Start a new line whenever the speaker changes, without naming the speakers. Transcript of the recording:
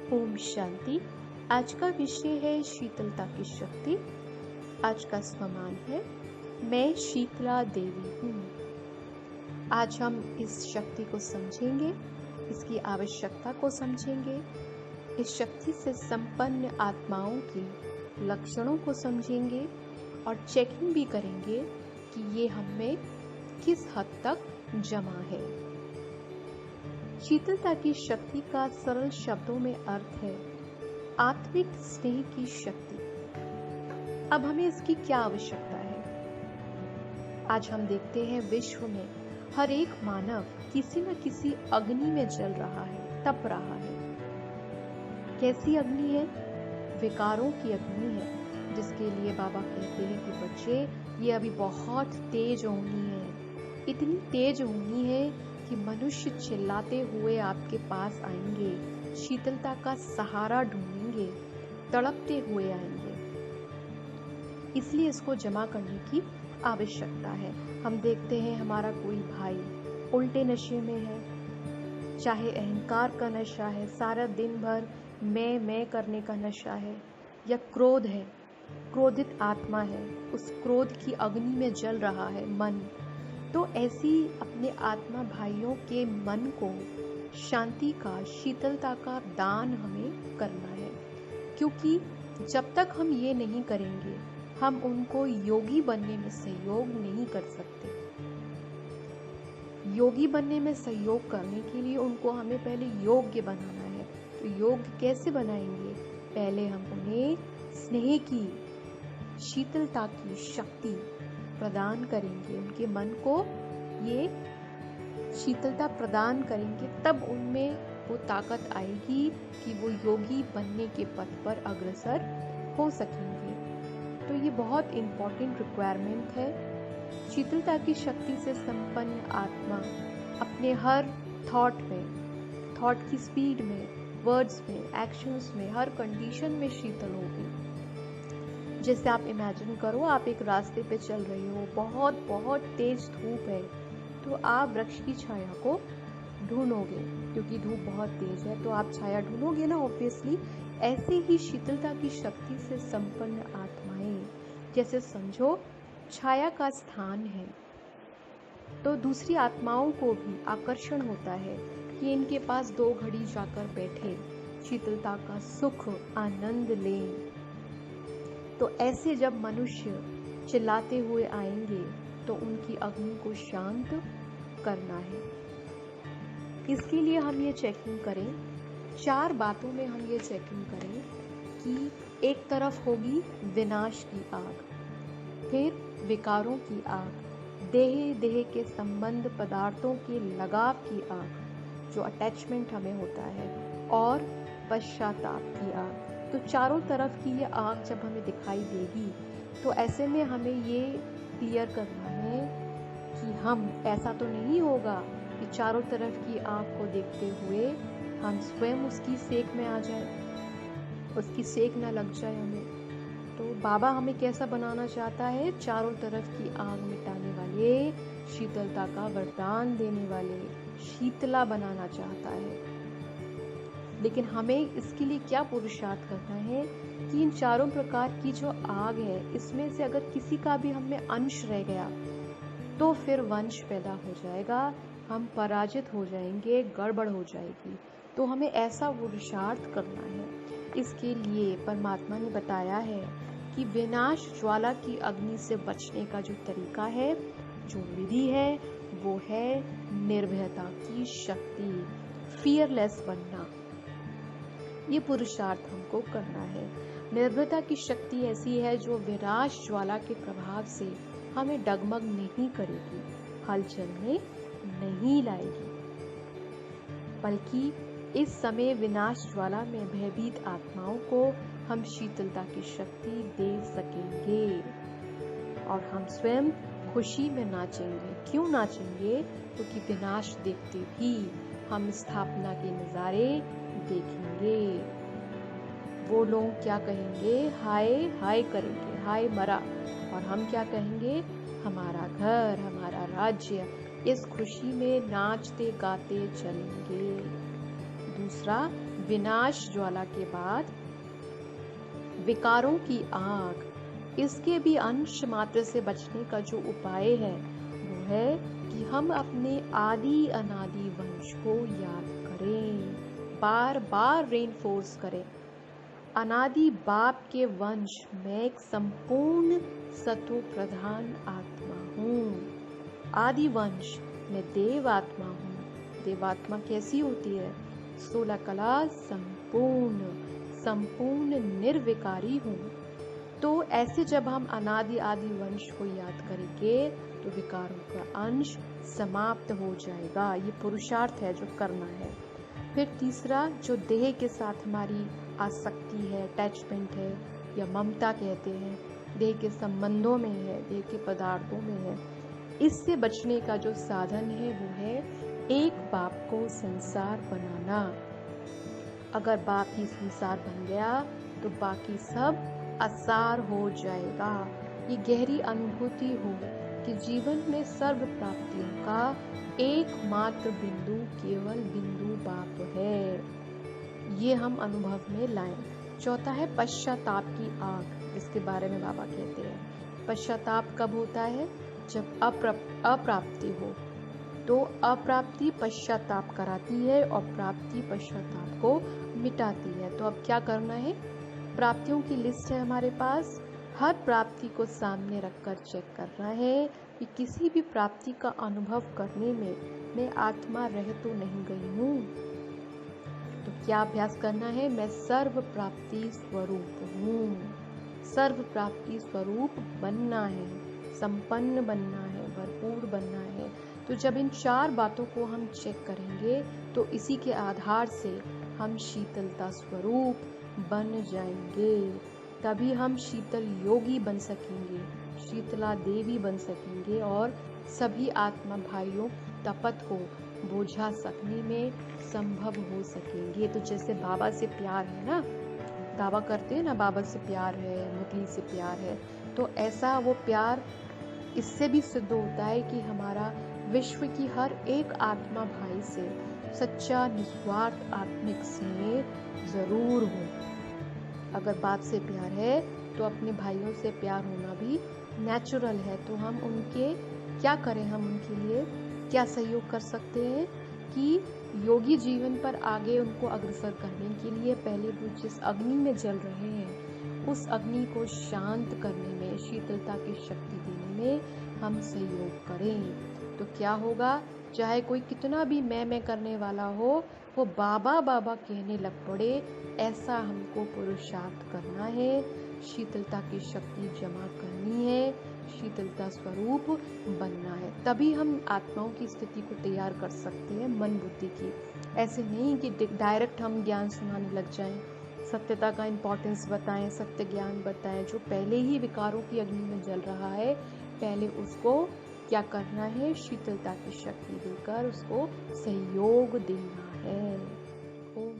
ओम शांति। आज का विषय है शीतलता की शक्ति। आज का स्वमान है मैं शीतला देवी हूँ। आज हम इस शक्ति को समझेंगे, इसकी आवश्यकता को समझेंगे, इस शक्ति से संपन्न आत्माओं के लक्षणों को समझेंगे और चेकिंग भी करेंगे कि ये हम में किस हद तक जमा है। शीतलता की शक्ति का सरल शब्दों में अर्थ है आत्मिक स्नेह की शक्ति। अब हमें इसकी क्या आवश्यकता है? आज हम देखते हैं विश्व में हर एक मानव किसी न किसी अग्नि में जल रहा है, तप रहा है। कैसी अग्नि है? विकारों की अग्नि है, जिसके लिए बाबा कहते हैं कि बच्चे ये अभी बहुत तेज अग्नि है, इतनी तेज अग्नि है कि मनुष्य चिल्लाते हुए आपके पास आएंगे, शीतलता का सहारा ढूंढेंगे, तड़पते हुए आएंगे। इसलिए इसको जमा करने की आवश्यकता है। हम देखते हैं हमारा कोई भाई उल्टे नशे में है, चाहे अहंकार का नशा है, सारा दिन भर मैं करने का नशा है, या क्रोध है, क्रोधित आत्मा है, उस क्रोध की अग्नि में जल रहा है मन। तो ऐसी अपने आत्मा भाइयों के मन को शांति का, शीतलता का दान हमें करना है, क्योंकि जब तक हम ये नहीं करेंगे हम उनको योगी बनने में सहयोग नहीं कर सकते। योगी बनने में सहयोग करने के लिए उनको हमें पहले योग्य बनाना है। तो योग्य कैसे बनाएंगे? पहले हम उन्हें स्नेह की, शीतलता की शक्ति प्रदान करेंगे, उनके मन को ये शीतलता प्रदान करेंगे, तब उनमें वो ताकत आएगी कि वो योगी बनने के पथ पर अग्रसर हो सकेंगे। तो ये बहुत इम्पोर्टेंट रिक्वायरमेंट है। शीतलता की शक्ति से संपन्न आत्मा अपने हर थॉट में, थॉट की स्पीड में, वर्ड्स में, एक्शंस में, हर कंडीशन में शीतल होगी। जैसे आप इमेजिन करो, आप एक रास्ते पे चल रही हो, बहुत तेज धूप है, तो आप वृक्ष की छाया को ढूंढोगे, क्योंकि धूप बहुत तेज है तो आप छाया ढूंढोगे ना, ऑब्वियसली। ऐसे ही शीतलता की शक्ति से संपन्न आत्माएं, जैसे समझो छाया का स्थान है, तो दूसरी आत्माओं को भी आकर्षण होता है कि इनके पास 2 घड़ी जाकर बैठे, शीतलता का सुख आनंद लें। तो ऐसे जब मनुष्य चिल्लाते हुए आएंगे तो उनकी अग्नि को शांत करना है। इसके लिए हम ये चेकिंग करें, 4 बातों में हम ये चेकिंग करें कि एक तरफ होगी विनाश की आग, फिर विकारों की आग, देह के संबंध पदार्थों के लगाव की आग, जो अटैचमेंट हमें होता है, और पश्चाताप की आग। तो चारों तरफ की ये आग जब हमें दिखाई देगी तो ऐसे में हमें ये क्लियर करना है कि हम, ऐसा तो नहीं होगा कि चारों तरफ की आग को देखते हुए हम स्वयं उसकी सेक में आ जाए, उसकी सेक ना लग जाए हमें। तो बाबा हमें कैसा बनाना चाहता है? चारों तरफ की आग मिटाने वाले, शीतलता का वरदान देने वाले, शीतला बनाना चाहता है। लेकिन हमें इसके लिए क्या पुरुषार्थ करना है कि इन चारों प्रकार की जो आग है, इसमें से अगर किसी का भी हमें अंश रह गया तो फिर वंश पैदा हो जाएगा, हम पराजित हो जाएंगे, गड़बड़ हो जाएगी। तो हमें ऐसा पुरुषार्थ करना है। इसके लिए परमात्मा ने बताया है कि विनाश ज्वाला की अग्नि से बचने का जो तरीका है, जो विधि है, वो है निर्भयता की शक्ति, फियरलेस बनना। ये पुरुषार्थ हमको करना है। निर्भयता की शक्ति ऐसी है जो विनाश ज्वाला के प्रभाव से हमें डगमग नहीं करेगी, हलचल में नहीं लाएगी, बल्कि इस समय विनाश ज्वाला में भयभीत आत्माओं को हम शीतलता की शक्ति दे सकेंगे और हम स्वयं खुशी में नाचेंगे। क्यों नाचेंगे? क्योंकि विनाश देखते भी हम स्थापना के नजारे देखेंगे। वो लोग क्या कहेंगे? हाय हाय करेंगे, हाय मरा। और हम क्या कहेंगे? हमारा घर, हमारा राज्य। इस खुशी में नाचते गाते चलेंगे। दूसरा, विनाश ज्वाला के बाद विकारों की आग, इसके भी अंश मात्र से बचने का जो उपाय है वो है कि हम अपने आदि अनादि वंश को याद करें, बार बार रेनफोर्स करें। अनादि बाप के वंश मैं एक संपूर्ण सत्व प्रधान आत्मा हूँ। आदि वंश मैं देव आत्मा हूँ। देवात्मा कैसी होती है? 16 कला संपूर्ण, संपूर्ण निर्विकारी हूँ। तो ऐसे जब हम अनादि आदि वंश को याद करेंगे तो विकारों का अंश समाप्त हो जाएगा। ये पुरुषार्थ है जो करना है। फिर तीसरा, जो देह के साथ हमारी आसक्ति है, अटैचमेंट है या ममता कहते हैं, देह के संबंधों में है, देह के पदार्थों में है, इससे बचने का जो साधन है वो है एक बाप को संसार बनाना। अगर बाप ही संसार बन गया तो बाकी सब असार हो जाएगा। ये गहरी अनुभूति हो कि जीवन में सर्व प्राप्तियों का एकमात्र बिंदु केवल बिंदु बाप है, ये हम अनुभव में लाएं। चौथा है पश्चाताप की आग, जिसके बारे में बाबा कहते हैं पश्चाताप कब होता है? जब अप्राप्ति हो। तो अप्राप्ति पश्चाताप कराती है और प्राप्ति पश्चाताप को मिटाती है। तो अब क्या करना है? प्राप्तियों की लिस्ट है हमारे पास। हर प्राप्ति को सामने रखकर चेक करना है कि किसी भी प्राप्ति का अनुभव करने में मैं आत्मा रह तो नहीं गई हूँ। तो क्या अभ्यास करना है? मैं सर्व प्राप्ति स्वरूप हूँ। सर्व प्राप्ति स्वरूप बनना है, संपन्न बनना है, भरपूर बनना है। तो जब इन 4 बातों को हम चेक करेंगे तो इसी के आधार से हम शीतलता स्वरूप बन जाएंगे। तभी हम शीतल योगी बन सकेंगे, शीतला देवी बन सकेंगे और सभी आत्मा भाइयों तपत को बोझा सकने में संभव हो सकेंगे। तो जैसे बाबा से प्यार है ना, दावा करते हैं ना बाबा से प्यार है, मुरली से प्यार है, तो ऐसा वो प्यार इससे भी सिद्ध होता है कि हमारा विश्व की हर एक आत्मा भाई से सच्चा निस्वार्थ आत्मिक स्नेह जरूर हो। अगर बाप से प्यार है तो अपने भाइयों से प्यार होना भी नेचुरल है। तो हम उनके क्या करें? हम उनके लिए क्या सहयोग कर सकते हैं कि योगी जीवन पर आगे उनको अग्रसर करने के लिए पहले वो जिस अग्नि में जल रहे हैं उस अग्नि को शांत करने में, शीतलता की शक्ति देने में हम सहयोग करें। तो क्या होगा? चाहे कोई कितना भी मैं करने वाला हो, वो बाबा बाबा कहने लग पड़े, ऐसा हमको पुरुषार्थ करना है, शीतलता की शक्ति जमा करनी है, शीतलता स्वरूप बनना है। तभी हम आत्माओं की स्थिति को तैयार कर सकते हैं मन बुद्धि की। ऐसे नहीं कि डायरेक्ट हम ज्ञान सुनाने लग जाएं, सत्यता का इम्पोर्टेंस बताएं, सत्य ज्ञान बताएं। जो पहले ही विकारों की अग्नि में जल रहा है, पहले उसको क्या करना है? शीतलता की शक्ति देकर उसको सहयोग देना है। ओम